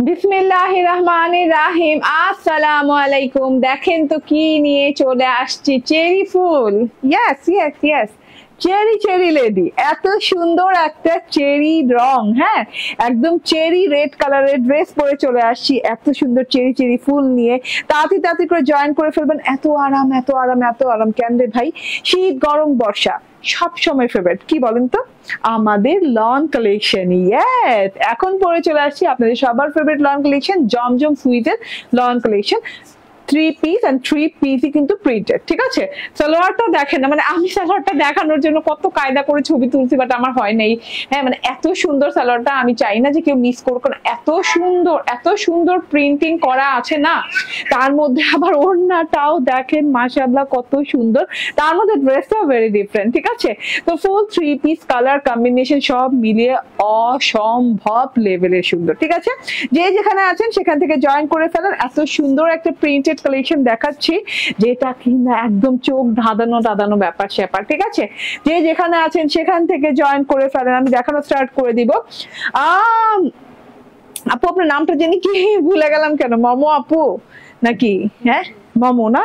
বিসমিল্লাহির রহমানির রহিম। আসসালামু আলাইকুম। দেখেন তো কি নিয়ে চলে আসছি, চেরি ফুল। Yes yes yes, cherry cherry lady. এত সুন্দর একটা চেরি রং, হ্যাঁ একদম চেরি রেড কালারের ড্রেস পরে চলে আসছি এত সুন্দর চেরি চেরি ফুল নিয়ে। তাড়াতাড়ি করে জয়েন করে ফেলবেন। এত আরাম এত আরাম এত আরাম, কেন রে ভাই? শীত গরম বর্ষা সব সময় ফেভারিট। কি বলেন তো? আমাদের লন কালেকশন। ইয়েস, এখন পরে চলে আসছি আপনাদের সবার ফেভারিট লন কালেকশন, জমজম সুইটের লন কালেকশন। 3 পিস এন্ড 3 পিসই কিন্তু প্রিন্টেড, ঠিক আছে? সালোয়ারটা দেখেন না, মানে আমি সালোয়ারটা দেখানোর জন্য কত কায়দা করে ছবি তুলছি, বাট আমার হয় নাই। হ্যাঁ মানে এত সুন্দর সালোয়ারটা, আমি চাই না যে কেউ মিস করুক, কারণ এত সুন্দর প্রিন্টিং করা আছে না। তার মধ্যে আবার ওড়নাটাও দেখেন মাশাআল্লাহ কত সুন্দর, তার মধ্যে ড্রেসটাও ভেরি ডিফারেন্ট, ঠিক আছে? তো ফুল 3 পিস কালার কম্বিনেশন সব মিলিয়ে অসম্ভব লেভেলের সুন্দর, ঠিক আছে? যে যেখানে আছেন সেখান থেকে জয়েন করে ফেলেন। এত সুন্দর একটা প্রিন্টেড কালেকশন দেখাচ্ছি যেটা কিনা একদম চোখ ধাঁধানো ব্যাপার স্যাপার, ঠিক আছে? যে যেখানে আছেন সেখান থেকে জয়েন করে ফেলেন। আমি দেখানো স্টার্ট করে দিব। আপু আপনার নামটা জানি কি ভুলে গেলাম, কেন? মমো আপু নাকি? হ্যাঁ মমো না?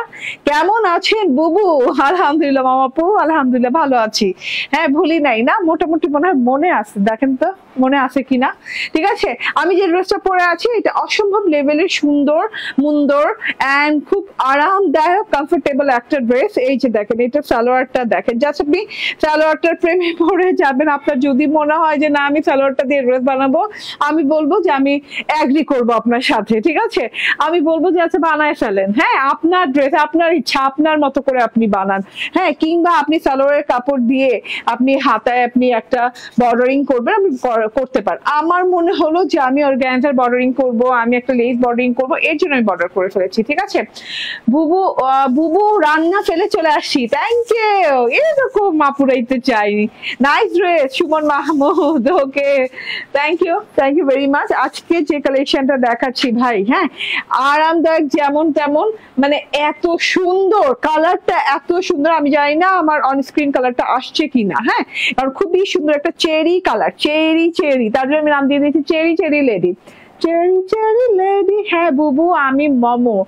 কেমন আছেন বুবু? আলহামদুলিল্লাহ মামা আপু, আলহামদুলিল্লাহ ভালো আছি। হ্যাঁ ভুলি নাই না, মোটামুটি মনে হয় মনে আছে। দেখেন তো মনে আছে কিনা, ঠিক আছে? আমি যে ড্রেসটা পরে আছি এটা অসম্ভব লেভেলের সুন্দর মুন্দর এন্ড খুব আরামদায়ক কমফোর্টেবল একটা ড্রেস। এই যে দেখেন এটা সালোয়ারটা দেখেন, জাস্ট আপনি সালোয়ারটার প্রেমে পড়ে যাবেন। আপনার যদি মনে হয় যে না আমি সালোয়ারটা দিয়ে ড্রেস বানাবো, আমি বলবো যে আমি এগ্রি করবো আপনার সাথে, ঠিক আছে? আমি বলবো যে আচ্ছা বানায় ফেলেন। হ্যাঁ আপনার ড্রেস, আপনার ইচ্ছা, আপনার মতো করে আপনি বানান। হ্যাঁ কিংবা আপনি সালোয়ারের কাপড় দিয়ে আপনি হাতায় আপনি একটা বর্ডারিং করবেন, আপনি করতে পারেন। আমার মনে হলো যে আমি অর্গানজার বর্ডারিং করব, আমি একটা লেস বর্ডারিং করব, এর জন্য আমি বর্ডার করে ফেলেছি, ঠিক আছে? বুবু বুবু রান্না ফেলে চলে আসছি। থ্যাংক ইউ, এরকম মাপুরাইতে চাই। Nice dress Suman Mahmud, okay thank you very much. আজকে যে কালেকশনটা দেখাচ্ছি ভাই, হ্যাঁ আরামদায়ক যেমন তেমন, মানে এত সুন্দর কালারটা, এত সুন্দর। আমি জানি না আমার অন স্ক্রিন কালারটা আসছে কিনা, হ্যাঁ আর খুবই সুন্দর একটা চেরি কালার, চেরি, তার জন্য আমি নাম দিয়ে দিয়েছি cherry cherry lady. Cherry cherry lady, হ্যাঁ বুবু আমি মমো।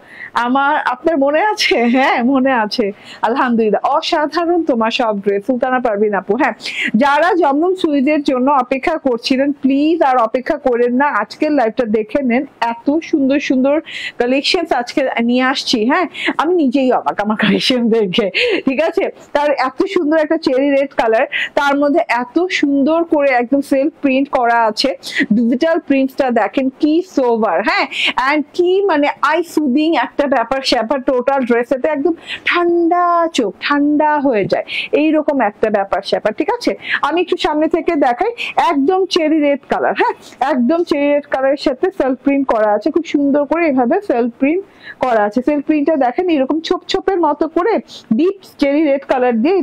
আপনার মনে আছে? হ্যাঁ মনে আছে, আলহামদুলিল্লাহ। অসাধারণ তোমার সব ড্রেস, সুলতানা পারভিন আপু। হ্যাঁ যারা জমজম সুইজের জন্য অপেক্ষা করছিলেন প্লিজ আর অপেক্ষা করেন না, আজকের লাইভটা দেখে নেন। এত সুন্দর সুন্দর কালেকশন আজকে নিয়ে আসছি। হ্যাঁ আমি নিজেই অবাক আমার কালেকশন দেখে, ঠিক আছে? তার এত সুন্দর একটা চেরি রেড কালার, তার মধ্যে এত সুন্দর করে একদম সেলফ প্রিন্ট করা আছে। ডিজিটাল প্রিন্টটা দেখেন কি সোভার, হ্যাঁ এন্ড কি মানে আই সুদিং একটা ব্যাপার স্যাপার। টোটাল ড্রেসেতে একদম ঠান্ডা, চোখ ঠান্ডা হয়ে যায় এইরকম একটা ব্যাপার স্যাপার, ঠিক আছে? আমি একটু সামনে থেকে দেখাই। একদম চেরি রেড কালার, হ্যাঁ একদম চেরি রেড কালারের সাথে সেলফ প্রিন্ট করা আছে, খুব সুন্দর করে এভাবে সেলফ প্রিন্ট করা আছে। সেলফ প্রিন্টটা দেখেন এরকম ছোপের মতো করে ডিপ চেরি রেড কালার দিয়ে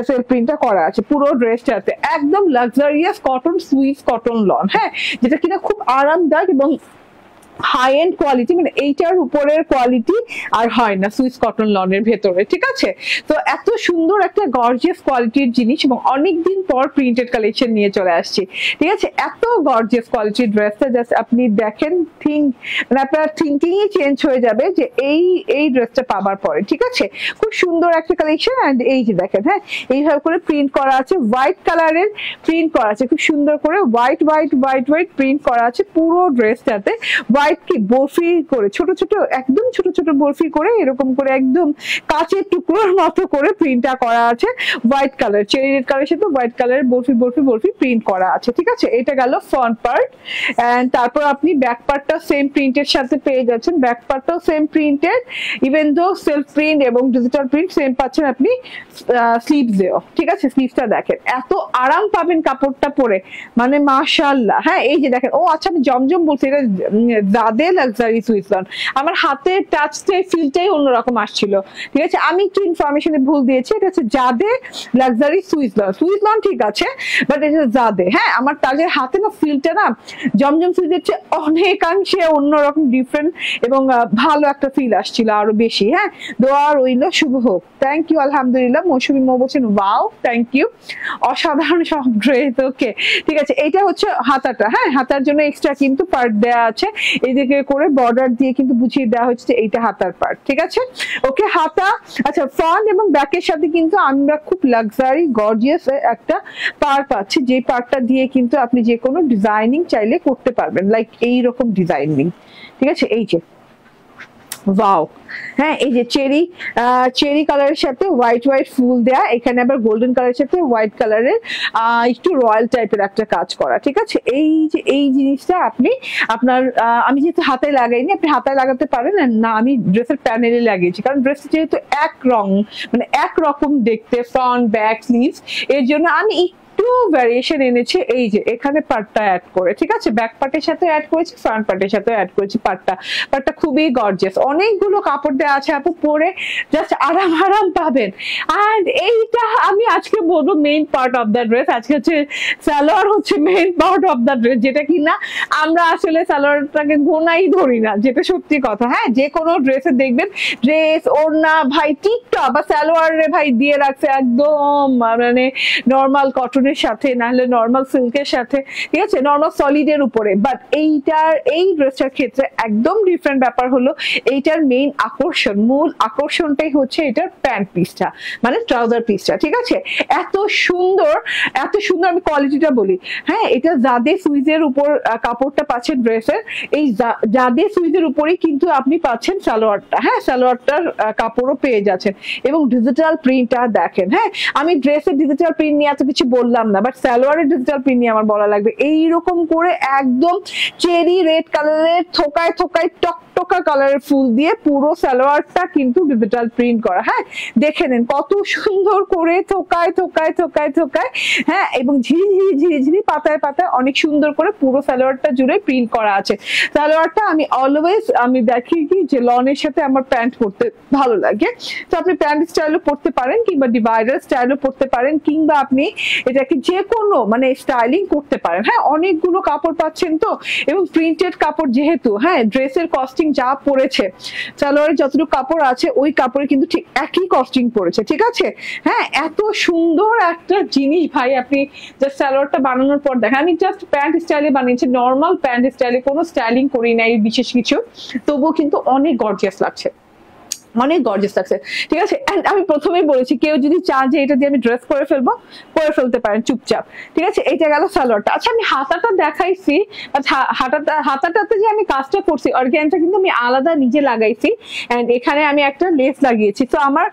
সেলফ প্রিন্টটা করা আছে পুরো ড্রেসটাতে। একদম luxurious cotton, Swiss cotton loan, হ্যাঁ যেটা কিনা খুব আরামদায়ক এবং হাই এন্ড কোয়ালিটি, মানে এইটার উপরের কোয়ালিটি আর হয় না সুইস কটন লনের ভেতরে, ঠিক আছে? তো এত সুন্দর একটা গর্জিয়াস কোয়ালিটির জিনিস এবং অনেকদিন পর প্রিন্টেড কালেকশন নিয়ে চলে আসছি, ঠিক আছে? এত গর্জিয়াস কোয়ালিটির ড্রেসটা জাস্ট আপনি দেখেন, মানে আপনার থিঙ্কিংই চেঞ্জ হয়ে যাবে যে এই ড্রেসটা পাবার পরে, ঠিক আছে? খুব সুন্দর একটা কালেকশন। এন্ড এই যে দেখেন, হ্যাঁ এইভাবে করে প্রিন্ট করা আছে, হোয়াইট কালারের প্রিন্ট করা আছে, খুব সুন্দর করে হোয়াইট প্রিন্ট করা আছে পুরো ড্রেসটাতে। হোয়াইট কি বরফি করে ছোট একদম ছোট বরফি করে এরকম করে একদম কাঁচের টুকরোর মতো করে প্রিন্টটা করা আছে। হোয়াইট কালার, চেরি রেড কালারের সাথে হোয়াইট কালার বরফি প্রিন্ট করা আছে, ঠিক আছে? এটা গেল ফ্রন্ট পার্ট। এন্ড তারপর আপনি ব্যাক পার্টটা সেম প্রিন্টের সাথে পেয়ে যাচ্ছেন। ব্যাক পার্টটাও same printed, even though self print এবং ডিজিটাল প্রিন্ট সেম পাচ্ছেন আপনি স্লিভসেও, ঠিক আছে? স্লিভসটা দেখেন এত আরাম পাবেন কাপড়টা পরে, মানে মাশাআল্লাহ। হ্যাঁ এই যে দেখেন, ও আচ্ছা আমি জমজম বলছি, এটা জাদে লাক্সারি সুইস লন। আমার হাতের টাচটাই ফিলটাই অন্যরকম আসছিল, ঠিক আছে। আমি একটু ইনফরমেশনে ভুল দিয়েছি, এটা হচ্ছে Jade luxury Swiss lawn. Swiss lawn ঠিক আছে, বাট এটা জাদে। হ্যাঁ, আমার তাজের হাতে না ফিলটা না জমজম সুইসের চেয়ে অনেকাংশে অন্যরকম ডিফারেন্ট এবং ভালো একটা ফিল আসছিল আরো বেশি। হ্যাঁ, দোয়া রইল, শুভ হোক। থ্যাংক ইউ, আলহামদুলিল্লাহ। মৌসুমী মৌ বলছেন ওয়াও, থ্যাংক ইউ, অসাধারণ সব ড্রেস। ওকে, ঠিক আছে। এটা হচ্ছে হাতাটা। হ্যাঁ, হাতার জন্য এক্সট্রা কিন্তু পার্ট দেওয়া আছে, এইদিকে করে বর্ডার দিয়ে কিন্তু বুঝিয়ে দেওয়া হচ্ছে এইটা হাতার পার্ট, ঠিক আছে। ওকে, হাতা। আচ্ছা, ফ্রন্ট এবং ব্যাকের সাথে কিন্তু আমরা খুব লাক্সারি গর্জিয়াস একটা পার্ট পাচ্ছি, যে পার্টটা দিয়ে কিন্তু আপনি যে কোনো ডিজাইনিং চাইলে করতে পারবেন, লাইক এইরকম ডিজাইনিং, ঠিক আছে। এই যে ওয়াও, হ্যাঁ, এই যে চেরি কালারের সাথে হোয়াইট ফুল দেয়া, এখানে আবার গোল্ডেন কালারের সাথে হোয়াইট কালারের একটু রয়্যাল টাইপের একটা কাজ করা, ঠিক আছে। এই যে এই জিনিসটা আপনি আপনার আমি যেহেতু হাতে লাগাইনি, আপনি হাতায় লাগাতে পারেন না, আমি ড্রেসের প্যানেলে লাগিয়েছি, কারণ ড্রেস যেহেতু এক রং মানে একরকম দেখতে, ফ্রন্ট ব্যাক স্লিভস, এর জন্য আমি একটু ভ্যারিয়েশন এনেছে। এই যে এখানে পার্টটা অ্যাড করে, ঠিক আছে, ব্যাক পার্টের সাথে অ্যাড করেছি, ফ্রন্ট পার্টের সাথে অ্যাড করেছি। পার্টটা খুবই গর্জিয়াস, অনেকগুলো কাপড় দেওয়া আছে আপু, পরে জাস্ট আরাম পাবেন। আর এইটা আমি আজকে বলবো main part of the dress. আজকে হচ্ছে সালোয়ার হচ্ছে main part of the dress, যেটা কিনা আমরা আসলে সালোয়ারটাকে গোনাই ধরি না, যেটা সত্যি কথা। হ্যাঁ, যে কোনো ড্রেসে দেখবেন ড্রেস ওড়না ভাই টিপটপ বা সালোয়ারে ভাই দিয়ে রাখছে একদম মানে নর্মাল কটন সাথে, নাহলে নর্মাল সিল্কের সাথে, ঠিক আছে, নর্মাল সলিডের উপরে। বাট এই ড্রেসটার ক্ষেত্রে একদম ডিফারেন্ট ব্যাপার হলো, এইটার মেইন আকর্ষণ, মূল আকর্ষণটাই হচ্ছে এটার প্যান্ট পিসটা, মানে ট্রাউজার পিসটা, ঠিক আছে। এত সুন্দর আমি কোয়ালিটিটা বলি। হ্যাঁ, এটা জাদে সুইজের উপর কাপড়টা পাচ্ছেন ড্রেসের, এই জাদে সুইজের উপরেই কিন্তু আপনি পাচ্ছেন সালোয়ারটা। হ্যাঁ, সালোয়ারটার কাপড়ও পেয়ে যাচ্ছেন, এবং ডিজিটাল প্রিন্টটা দেখেন। হ্যাঁ, আমি ড্রেসের ডিজিটাল প্রিন্ট নিয়ে এত কিছু বললাম না, বাট সালোয়ারের ডিজিটাল প্রিন্ট নিয়ে আমার বলা লাগবে। এইরকম করে একদম চেরি রেড কালারের থোকায় টকটকা কালারের ফুল দিয়ে পুরো সালোয়ারটা কিন্তু ডিজিটাল প্রিন্ট করা। হ্যাঁ, দেখে নেন কত সুন্দর করে থোকায়। হ্যাঁ, এবং ঝিরি পাতায় অনেক সুন্দর করে পুরো সালোয়ারটা জুড়ে প্রিন্ট করা আছে। সালোয়ারটা আমি অলওয়েজ দেখি কি যে লনের সাথে আমার প্যান্ট পরতে ভালো লাগে, তো আপনি প্যান্ট স্টাইলও পরতে পারেন, কিংবা ডিভাইডার স্টাইলও পরতে পারেন, কিংবা আপনি এটাকে যে কোনো মানে স্টাইলিং করতে পারেন। হ্যাঁ, অনেকগুলো কাপড় পাচ্ছেন তো, এবং প্রিন্টেড কাপড় যেহেতু, হ্যাঁ, ড্রেসের কস্টিং যা পড়েছে, সালোয়ারের যতটুকু কাপড় আছে ওই কাপড়ে কিন্তু ঠিক একই কস্টিং পড়েছে, ঠিক আছে। হ্যাঁ, এত সুন্দর একটা জিনিস ভাই, আপনি জাস্ট সালোয়ারটা বানানোর পর দেখেন, আমি জাস্ট প্যান্ট স্টাইলে বানিয়েছি, নর্মাল প্যান্ট স্টাইলে, কোনো স্টাইলিং করি নাই বিশেষ কিছু, তবুও কিন্তু অনেক গর্জিয়াস লাগছে, অনেক গর্জিয়াস লাগছে, ঠিক আছে। আমি প্রথমেই বলেছি, কেউ যদি চান যে এটা দিয়ে আমি ড্রেস করে ফেলতে পারেন চুপচাপ, ঠিক আছে। এটা গেল সালোয়ারটা। আচ্ছা, আমি হাতাটা দেখাইছি, হাতাটাতে যে আমি কাজটা করছি, অর্গানজা কিন্তু আমি আলাদা নিজে লাগাইছি, এন্ড এখানে আমি একটা লেস লাগিয়েছি, তো আমার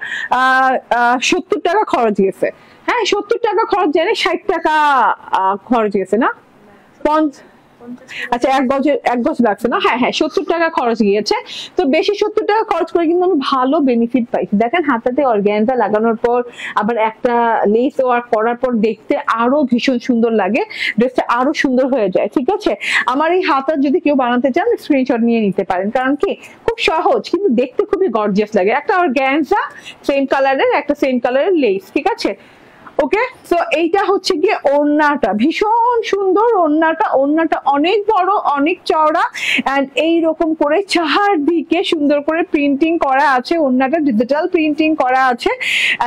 70 টাকা খরচ গেছে। হ্যাঁ, 70 টাকা খরচ জানি, 60 টাকা খরচ গেছে না, আচ্ছা, এক গজ লাগছে না। হ্যাঁ, 70 টাকা খরচ গিয়েছে, তো বেশি 70 টাকা খরচ করে কিন্তু আমি ভালো বেনিফিট পাইছি। দেখেন, হাতাতে অর্গানজা লাগানোর পর আবার একটা লেস ওয়ার্ক করার পর দেখতে আরো ভীষণ সুন্দর লাগে, ড্রেসটা আরো সুন্দর হয়ে যায়, ঠিক আছে। আমার এই হাতা যদি কেউ বানাতে চান, স্ক্রিনশট নিয়ে নিতে পারেন, কারণ কি খুব সহজ, কিন্তু দেখতে খুবই গর্জিয়াস লাগে। একটা অর্গানজা সেম কালারের, একটা সেম কালারের লেস, ঠিক আছে। ওকে, সো এইটা হচ্ছে গিয়ে ওড়নাটা, ভীষণ সুন্দর ওড়নাটা অনেক বড়, অনেক চওড়া, এন্ড এইরকম করে চারদিকে সুন্দর করে প্রিন্টিং করা আছে, ওড়নাটা ডিজিটাল প্রিন্টিং করা আছে,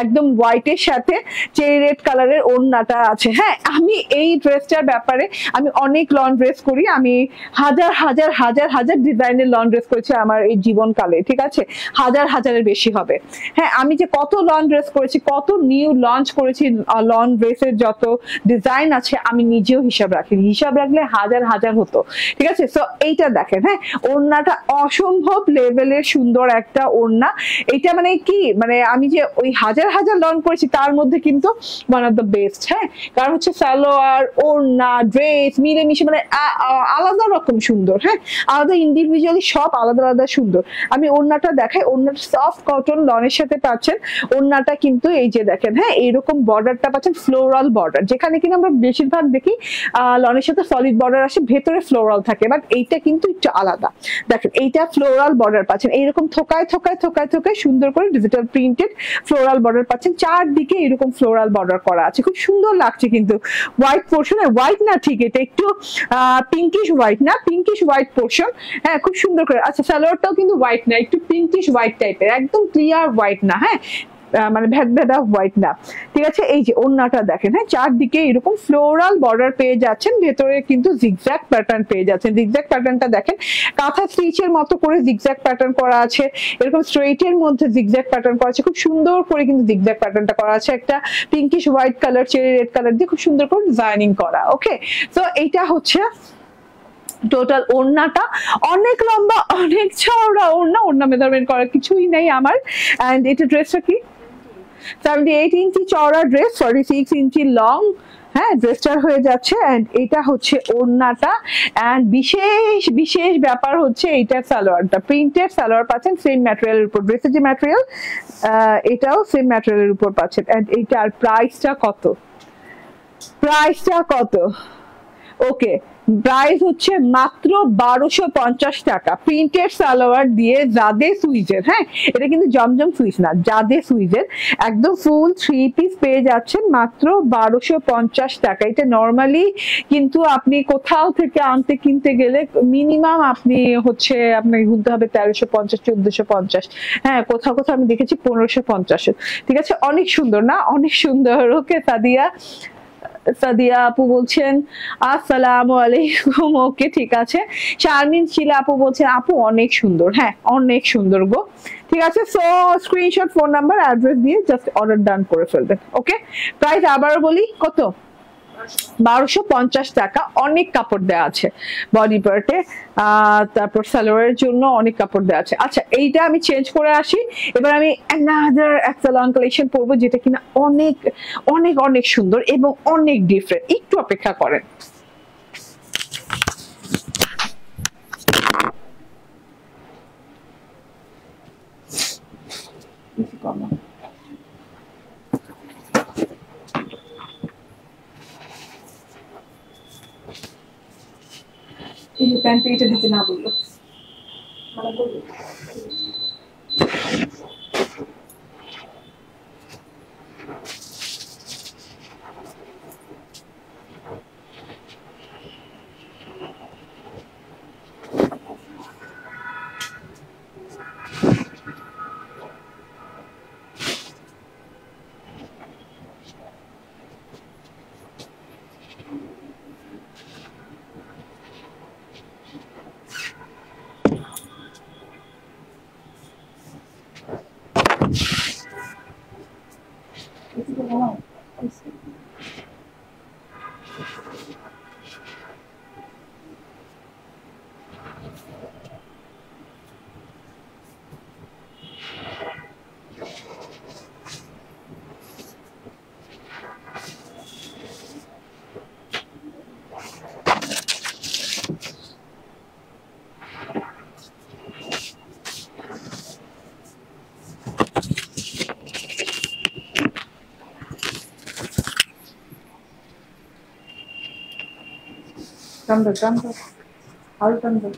একদম হোয়াইটের সাথে চেরি রেড কালারের ওড়নাটা আছে। হ্যাঁ, আমি এই ড্রেসটার ব্যাপারে আমি অনেক লং ড্রেস করি, আমি হাজার ডিজাইনের লং ড্রেস করেছি আমার এই জীবনকালে, ঠিক আছে, হাজারের বেশি হবে। হ্যাঁ, আমি যে কত লং ড্রেস করেছি, কত নিউ লঞ্চ করেছি লন ড্রেসের যত ডিজাইন আছে, আমি নিজেও হিসাব রাখলে হাজার হতো, ঠিক আছে। সো এইটা দেখেন, হ্যাঁ, ওড়নাটা অসম্ভব লেভেলের সুন্দর একটা ওড়না। এটা মানে কি, মানে আমি যে ওই হাজার লন করেছি, তার মধ্যে কিন্তু ওয়ান অফ দ্য বেস্ট। হ্যাঁ, কারণ হচ্ছে সালোয়ার, ওড়না, ড্রেস মিলেমিশে মানে আলাদা রকম সুন্দর। হ্যাঁ, আলাদা ইন্ডিভিজুয়ালি সব আলাদা সুন্দর। আমি ওড়নাটা দেখাই, ওড়নাটা সফট কটন লনের সাথে পাচ্ছেন। ওড়নাটা কিন্তু এই যে দেখেন, হ্যাঁ, এইরকম বর্ডার বর্ডারটা পাচ্ছেন ফ্লোরাল বর্ডার, যেখানে কিনা আমরা বেশিরভাগ দেখি লনের সাথে সলিড বর্ডার আসে, ভেতরে ফ্লোরাল থাকে, বাট এইটা কিন্তু একটু আলাদা। দেখেন এইটা ফ্লোরাল বর্ডার পাচ্ছেন, এইরকম থোকায় থোকায় থোকায় থোকায় সুন্দর করে ডিজিটাল প্রিন্টেড ফ্লোরাল বর্ডার পাচ্ছেন, চারদিকে এরকম ফ্লোরাল বর্ডার করা আছে, খুব সুন্দর লাগছে। কিন্তু হোয়াইট পোর্শনে, হোয়াইট না ঠিক, এটা একটু পিঙ্কিশ হোয়াইট, না পিঙ্কিশ হোয়াইট পোর্শন, হ্যাঁ খুব সুন্দর করে। আচ্ছা সালোয়ারটাও কিন্তু হোয়াইট না, একটু পিঙ্কিশ হোয়াইট টাইপের, একদম ক্লিয়ার হোয়াইট না, হ্যাঁ মানে ভেদ ভেদা হোয়াইট না, ঠিক আছে। এই যে ওড়নাটা দেখেন, হ্যাঁ চারদিকে এরকম ফ্লোরাল বর্ডার পেয়ে যাচ্ছেন, ভেতরে কিন্তু জিগজ্যাগ প্যাটার্ন পেয়ে যাচ্ছেন। জিগজ্যাগ প্যাটার্নটা দেখেন, কাঁথা স্টিচের মতো করে জিগজ্যাগ প্যাটার্ন করা আছে, এরকম স্ট্রেইটের মধ্যে জিগজ্যাগ প্যাটার্ন করা আছে, খুব সুন্দর করে কিন্তু জিগজ্যাগ প্যাটার্নটা করা আছে, একটা pinkish white colour, cherry red colour দিয়ে খুব সুন্দর করে ডিজাইনিং করা। ওকে, তো এইটা হচ্ছে টোটাল ওড়নাটা, অনেক লম্বা অনেক চওড়া ওড়না, ওড়না মেজারমেন্ট করার কিছুই নেই আমার। এন্ড এটা ড্রেসটা কি 78 ইঞ্চি চওড়া ড্রেস, 46 ইঞ্চি লং, হ্যাঁ ড্রেসটার হয়ে যাচ্ছে। এন্ড এটা হচ্ছে ওড়নাটা। এন্ড বিশেষ বিশেষ ব্যাপার হচ্ছে এইটার সালোয়ারটা, প্রিন্টেড সালোয়ার পাচ্ছেন, সেম ম্যাটেরিয়ালের উপর, ড্রেসের যে ম্যাটেরিয়াল এটাও সেম ম্যাটেরিয়ালের উপর পাচ্ছেন। এন্ড এইটার প্রাইসটা কত, প্রাইসটা কত? ওকে, প্রাইস হচ্ছে মাত্র 1250 টাকা, প্রিন্টেড সালোয়ার দিয়ে জাদে সুইজের, হ্যাঁ এটা কিন্তু জমজম সুইচ না, জাদে সুইজের একদম ফুল 3 পিস পেয়ে যাচ্ছেন মাত্র 1250 টাকা। এটা নর্মালি কিন্তু আপনি কোথাও থেকে আনতে কিনতে গেলে মিনিমাম আপনি হচ্ছে আপনাকে গুনতে হবে 1350 1450, হ্যাঁ কোথাও কোথাও আমি দেখেছি 1550। ঠিক আছে, অনেক সুন্দর না, অনেক সুন্দর। ওকে সাদিয়া, সাদিয়া আপু বলছেন আসসালামু আলাইকুম, ওকে ঠিক আছে। শারমিন শিলা আপু বলছেন আপু অনেক সুন্দর, হ্যাঁ অনেক সুন্দর গো, ঠিক আছে। So screenshot, phone number, address দিয়ে জাস্ট অর্ডার ডান করে ফেলবেন। ওকে, প্রাইস আবারও বলি কত, 1250 টাকা। অনেক কাপড় দেওয়া আছে বডি পার্টে, তারপর সালোয়ারের জন্য অনেক কাপড় দেওয়া আছে। আচ্ছা এইটা আমি চেঞ্জ করে আসি, এবার আমি অ্যানাদার একটা লং কালেকশন পরবো, যেটা কিনা অনেক অনেক অনেক সুন্দর এবং অনেক ডিফারেন্ট। একটু অপেক্ষা করেন। এই প্যান্টটা এটা দিতে না বললো, মানে বললো আরো টান দাও।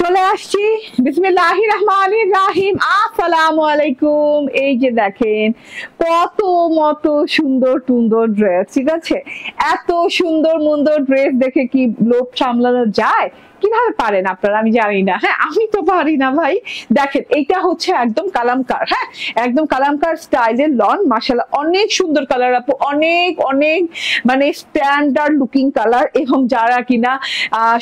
চলে আসছি, বিসমিল্লাহির রহমানির রহিম, আসসালামু আলাইকুম। এই যে দেখেন কত মত সুন্দর সুন্দর ড্রেস, ঠিক আছে। এত সুন্দর সুন্দর ড্রেস দেখে কি লোভ সামলানো যায়? কিভাবে পারেন আপনারা আমি জানি না, হ্যাঁ আমি তো পারি না ভাই। দেখেন এইটা হচ্ছে একদম কালামকার, হ্যাঁ একদম কালামকার স্টাইলের লন, মাশাআল্লাহ অনেক সুন্দর কালার আপু, অনেক অনেক মানে স্ট্যান্ডার্ড লুকিং কালার। এবং যারা কিনা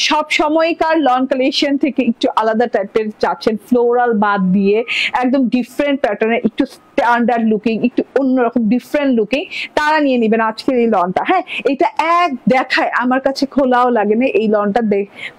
সব সময়কার লন কালেকশন থেকে একটু আলাদা টাইপের চাচ্ছেন, ফ্লোরাল বাদ দিয়ে একদম ডিফারেন্ট প্যাটার্নের, একটু স্ট্যান্ডার্ড লুকিং, একটু অন্যরকম ডিফারেন্ট লুকিং, তারা নিয়ে নেবেন আজকের এই লনটা। হ্যাঁ এটা এক দেখায় আমার কাছে খোলাও লাগে না, এই লনটা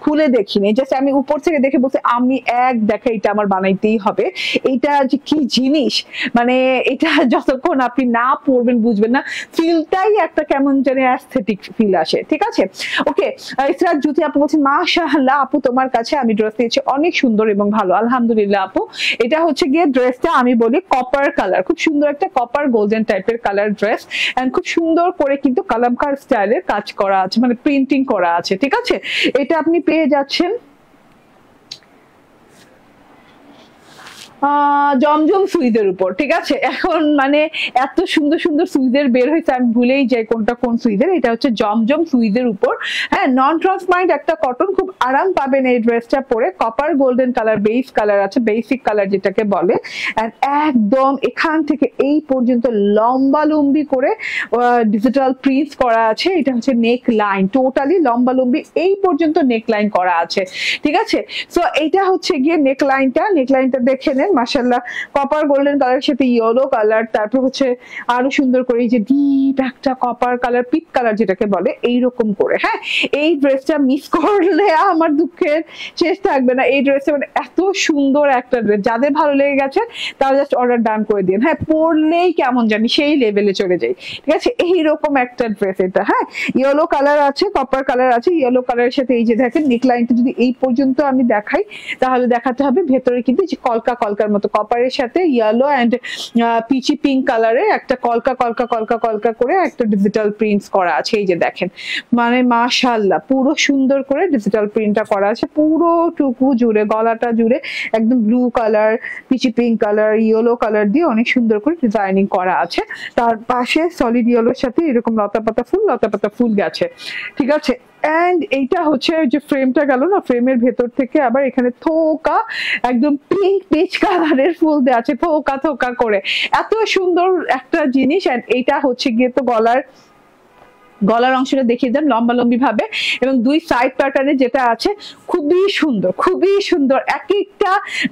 খুলে দেখিনি, জাস্ট আমি উপর থেকে দেখে বলছি আমি এক দেখা এটা আমার বানাইতেই হবে। এটা যে কি জিনিস, মানে এটা যতক্ষণ আপনি না পরবেন বুঝবেন না, ফিলটাই একটা কেমন জানি অ্যাস্থেটিক ফিল আসে। ঠিক আছে, ওকে। ইসরাত জ্যোতি আপু বলছেন মাশাআল্লাহ আপু তোমার কাছে আমি ড্রেস পেয়েছি, অনেক সুন্দর এবং ভালো, আলহামদুলিল্লাহ আপু। এটা হচ্ছে গিয়ে ড্রেসটা আমি বলি কপার কালার, খুব সুন্দর একটা কপার গোল্ডেন টাইপের কালার ড্রেস, এন্ড খুব সুন্দর করে কিন্তু কালামকার স্টাইলের কাজ করা আছে, মানে প্রিন্টিং করা আছে। ঠিক আছে, এটা আপনি পেয়ে যাচ্ছেন জমজম সুইদের উপর। ঠিক আছে, এখন মানে এত সুন্দর সুন্দর সুইদের বের হয়েছে আমি ভুলেই যাই কোনটা কোন সুইদের। এটা হচ্ছে জমজম সুইদের উপর, হ্যাঁ, নন ট্রান্সপারেন্ট একটা কটন, খুব আরাম পাবেন এই ড্রেসটা পরে। Copper golden colour base colour আছে, বেসিক কালার যেটাকে বলে, একদম এখান থেকে এই পর্যন্ত লম্বা লম্বি করে ডিজিটাল প্রিন্টস করা আছে। এটা হচ্ছে নেক লাইন, টোটালি লম্বা লম্বি এই পর্যন্ত নেক লাইন করা আছে। ঠিক আছে, সো এইটা হচ্ছে গিয়ে নেক লাইনটা দেখে নেন, মাশাআল্লাহ কপার গোল্ডেন কালারের সাথে ইয়েলো কালার, তারপর হচ্ছে আরো সুন্দর করে এই যে ডিপ একটা কপার কালার পিক কালার যেটাকে বলে এইরকম করে। হ্যাঁ, এই ড্রেসটা মিস করলে আমার দুঃখের শেষ থাকবে না। এই ড্রেসটা মানে এত সুন্দর একটা ড্রেস, যাদের ভালো লেগে গেছে তারা জাস্ট অর্ডার ডান করে দিন। হ্যাঁ, পরলেই কেমন জানি সেই লেভেলে চলে যাই। ঠিক আছে, এইরকম একটা ড্রেস এটা। হ্যাঁ, ইয়েলো কালার আছে, কপার কালার আছে, ইয়েলো কালারের সাথে এই যে দেখেন নেক লাইনটা যদি এই পর্যন্ত আমি দেখাই তাহলে দেখাতে হবে ভেতরে কিন্তু কলকা কলকার মতো কপারের সাথে ইয়েলো এন্ড পিচি পিঙ্ক কালারের একটা কলকা কলকা কলকা কলকা করে একটা ডিজিটাল প্রিন্টস করা আছে। এই যে দেখেন, মানে মাশাআল্লাহ পুরো সুন্দর করে ডিজিটাল প্রিন্টটা করা আছে পুরো টুকু জুড়ে, গলাটা জুড়ে একদম blue colour, peachy pink colour, yellow colour দিয়ে অনেক সুন্দর করে ডিজাইনিং করা আছে। তার পাশে সলিড ইয়েলোর সাথে এরকম লতা পাতা ফুল গেছে। ঠিক আছে, এন্ড এইটা হচ্ছে যে ফ্রেমটা গেল না, ফ্রেমের ভেতর থেকে আবার এখানে থোকা একদম পিঙ্ক পিচ কালারের ফুল দেওয়া আছে, থোকা করে, এত সুন্দর একটা জিনিস। এন্ড এইটা হচ্ছে গিয়ে তো গলার অংশটা দেখিয়ে দেন লম্বা লম্বি ভাবে, এবং দুই সাইড প্যাটার্নে যেটা আছে খুবই সুন্দর, এক একটা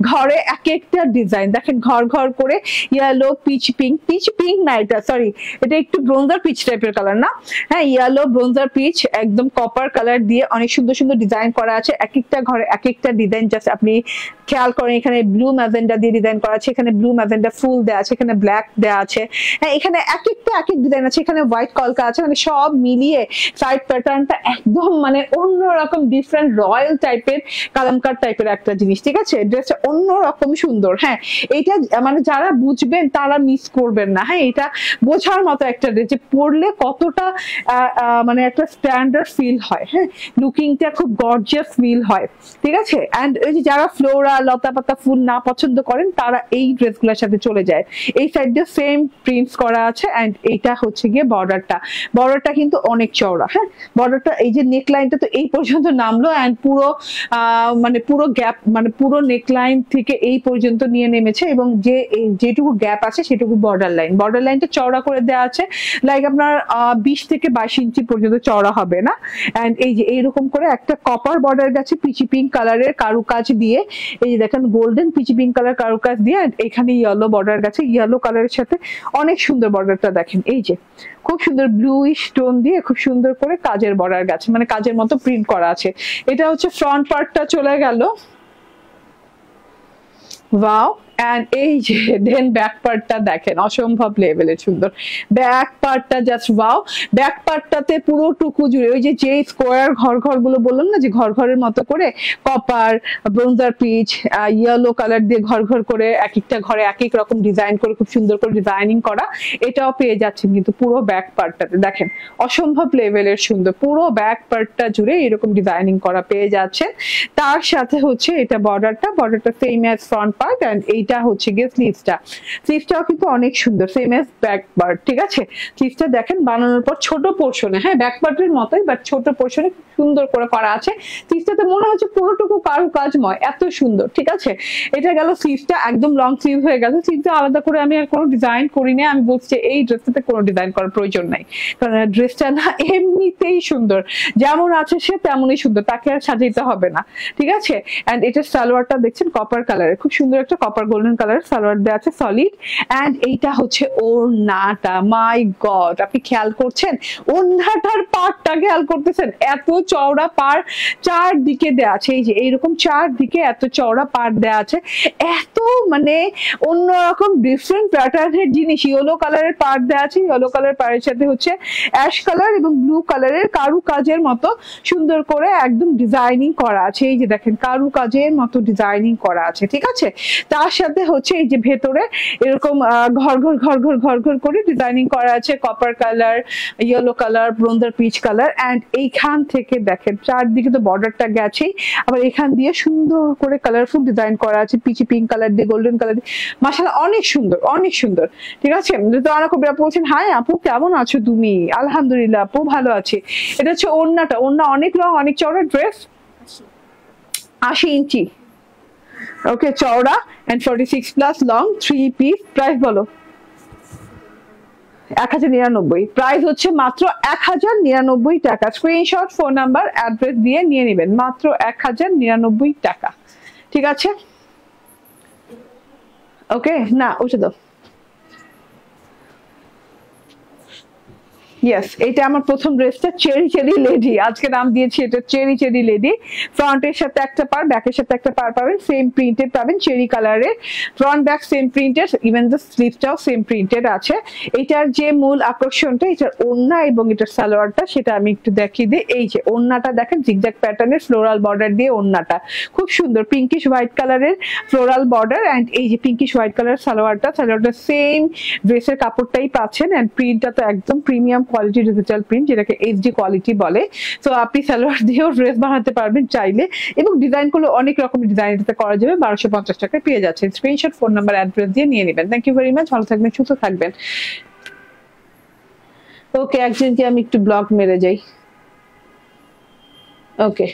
ঘরে এক একটা ডিজাইন দেখেন, ঘর করে ইয়েলো পিচ পিঙ্ক না, এটা সরি এটা একটু ব্রোঞ্জার পিচ টাইপের কালার না, হ্যাঁ ইয়েলো ব্রোঞ্জার পিচ একদম কপার কালার দিয়ে অনেক সুন্দর ডিজাইন করা আছে। এক একটা ঘরে এক একটা ডিজাইন, জাস্ট আপনি খেয়াল করেন এখানে ব্লু ম্যাজেন্ডা দিয়ে ডিজাইন করা আছে, এখানে ব্লু ম্যাজেন্ডা ফুল দেওয়া আছে, এখানে ব্ল্যাক দেওয়া আছে, হ্যাঁ এখানে এক একটা ডিজাইন আছে, এখানে হোয়াইট কলকা আছে, মানে সব মিলিয়ে সাইড প্যাটার্নটা একদম মানে অন্যরকম ডিফারেন্ট রয়্যাল টাইপের কালামকার টাইপের একটা জিনিস। ঠিক আছে, ড্রেসটা অন্যরকম সুন্দর। হ্যাঁ, এটা মানে যারা বুঝবেন তারা মিস করবেন না। হ্যাঁ, এটা বোঝার মতো একটা ড্রেস যে পরলে কতটা মানে একটা স্ট্যান্ডার্ড ফিল হয়। হ্যাঁ, লুকিংটা খুব গর্জিয়াস ফিল হয়। ঠিক আছে, এন্ড এই যে যারা ফ্লোরা লতা পাতা ফুল না পছন্দ করেন তারা এই ড্রেসগুলোর সাথে চলে যায়। এই সাইড দিয়ে সেম প্রিন্টস করা আছে, এন্ড এইটা হচ্ছে গিয়ে বর্ডারটা কিন্তু অনেক চওড়া। হ্যাঁ, বর্ডারটা এই যে নেক লাইনটা তো এই পর্যন্ত নামলো, এন্ড পুরো মানে পুরো গ্যাপ, মানে পুরো নেক লাইন থেকে এই পর্যন্ত নিয়ে নেমেছে, এবং যেটুকু গ্যাপ আছে সেটুকু বর্ডার লাইনটা চওড়া করে দেওয়া আছে, লাইক আপনার 20 থেকে 22 ইঞ্চি পর্যন্ত চওড়া হবে না। এন্ড এই যে এইরকম করে একটা কপার বর্ডার গেছে পিচি পিঙ্ক কালারের কারুকাজ দিয়ে, এই যে দেখেন গোল্ডেন পিচি পিঙ্ক কালার কারুকাজ দিয়ে, এখানে ইয়েলো বর্ডার গেছে, ইয়েলো কালারের সাথে অনেক সুন্দর বর্ডারটা দেখেন, এই যে খুব সুন্দর ব্লুইশ টোন দিয়ে খুব সুন্দর করে কাজের বর্ডার গেছে, মানে কাজের মতো প্রিন্ট করা আছে। এটা হচ্ছে ফ্রন্ট পার্টটা চলে গেল, ওয়াও। এন্ড এই যে দেন ব্যাক পার্টটা দেখেন অসম্ভব লেভেলের সুন্দর, ব্যাক পার্টটা জাস্ট ওয়াও। ব্যাক পার্টটাতে পুরো টুকু জুড়ে ওই যে স্কোয়ার ঘর গুলো বললাম না, যে ঘরের মতো করে copper bronzer peach yellow colour দিয়ে ঘর করে এক একটা ঘরে এক এক রকম ডিজাইন করে খুব সুন্দর করে ডিজাইনিং করা, এটাও পেয়ে যাচ্ছেন কিন্তু পুরো ব্যাক পার্টটাতে দেখেন অসম্ভব লেভেলের সুন্দর, পুরো ব্যাক পার্টটা জুড়ে এরকম ডিজাইনিং করা পেয়ে যাচ্ছেন। তার সাথে হচ্ছে এটা বর্ডারটা same as front part, and এইটা হচ্ছে গিয়ে স্লিভসটাও কিন্তু অনেক সুন্দর সেম অ্যাজ ব্যাক পার্ট। ঠিক আছে, স্লিভসটা দেখেন বানানোর পর ছোট পোর্শনে, হ্যাঁ ব্যাক পার্টের মতোই বাট ছোট পোর্শনে সুন্দর করে করা আছে। স্লিভসটাতে মনে হচ্ছে পুরোটুকু কারুকাজময়, এত সুন্দর। ঠিক আছে, এটা গেল স্লিভসটা, একদম লং স্লিভ হয়ে গেছে। স্লিভসটা আলাদা করে আমি আর কোনো ডিজাইন করি না, আমি বলছি এই ড্রেসটাতে কোনো ডিজাইন করার প্রয়োজন নাই, কারণ ড্রেসটা না এমনিতেই সুন্দর, যেমন আছে সে তেমনই সুন্দর, তাকে আর সাজাইতে হবে না। ঠিক আছে, এন্ড এটা সালোয়ারটা দেখছেন কপার কালারের, খুব সুন্দর একটা কপার গোল্ডেন কালার সালোয়ার দেওয়া আছে সলিড। এন্ড এইটা হচ্ছে ওড়নাটা, মাই গড আপনি খেয়াল করছেন ওড়নাটার পাড়টা খেয়াল করতেছেন, এত চওড়া পাড় চারদিকে দেওয়া আছে, এই যে এইরকম চারদিকে এত চওড়া পাড় দেওয়া আছে, এত মানে অন্যরকম ডিফারেন্ট প্যাটার্নের জিনিস। ইয়েলো কালারের পাড় দেওয়া আছে, ইয়েলো কালার পাড়ের সাথে হচ্ছে অ্যাশ কালার এবং ব্লু কালারের কারু কাজের মতো সুন্দর করে একদম ডিজাইনিং করা আছে, এই যে দেখেন কারু কাজের মতো ডিজাইনিং করা আছে, ঠিক আছে। তার সাথে হচ্ছে এই যে ভেতরে এরকম ঘর ঘর ঘর ঘর ঘর ঘর করে ডিজাইনিং করা আছে, copper colour, yellow colour, bronzer peach colour. And এইখান থেকে দেখেন চারদিকে তো বর্ডারটা গেছেই, আবার এখান দিয়ে সুন্দর করে কালারফুল ডিজাইন করা আছে, পিচি পিঙ্ক কালার দিয়ে গোল্ডেন কালার দিয়ে, মাশাআল্লাহ অনেক সুন্দর অনেক সুন্দর, ঠিক আছে। তো অনেক আপু বলছেন হাই আপু কেমন আছো তুমি? আলহামদুলিল্লাহ আপু ভালো আছি। এটা হচ্ছে ওড়নাটা, ওড়না অনেক লং অনেক চওড়া, ড্রেস 80 ইঞ্চি, ওকে চওড়া and 46 plus long, 3 piece. Price বলো? 1099। প্রাইস হচ্ছে মাত্র 1099 টাকা। স্ক্রিনশট, ফোন নাম্বার, অ্যাড্রেস দিয়ে নিয়ে নেবেন, মাত্র 1099 টাকা, ঠিক আছে। ওকে না উঠে দাও। ইয়েস, এটা আমার প্রথম ড্রেসটা চেরি চেরি লেডি, আজকে নাম দিয়েছি এটা চেরি চেরি লেডি। ফ্রন্টের সাথে একটা পার, ব্যাকের সাথে একটা পার পাবেন, সেম প্রিন্টেড পাবেন চেরি কালারের, front back same printed, even the স্লিভটাও সেম প্রিন্টেড আছে। এটার যে মূল আকর্ষণটা এটার ওড়না এবং এটার সালোয়ারটা, সেটা আমি একটু দেখিয়ে দিই। এই যে ওড়নাটা দেখেন জিগজ্যাগ প্যাটার্নের ফ্লোরাল বর্ডার দিয়ে ওড়নাটা খুব সুন্দর, পিঙ্কিশ হোয়াইট কালারের ফ্লোরাল বর্ডার। অ্যান্ড এই যে পিঙ্কিশ হোয়াইট কালার সালোয়ারটা, সালোয়ারটা সেম ড্রেসের কাপড়টাই পাচ্ছেন। অ্যান্ড প্রিন্টটা তো একদম প্রিমিয়াম কোয়ালিটি ডিজিটাল প্রিন্ট, যেটাকে এইচডি কোয়ালিটি বলে। তো আপনি সালোয়ার দিয়েও ড্রেস বানাতে পারবেন চাইলে, এবং ডিজাইন গুলো অনেক রকমের ডিজাইন এটাতে করা যাবে। 1250 টাকায় পেয়ে যাচ্ছেন। স্ক্রিনশট, ফোন নাম্বার, অ্যাড্রেস দিয়ে নিয়ে নেবেন। থ্যাংক ইউ ভেরি মাচ, ভালো থাকবেন, সুস্থ থাকবেন। ওকে, একজনকে আমি একটু ব্লগ মেরে যাই। ওকে।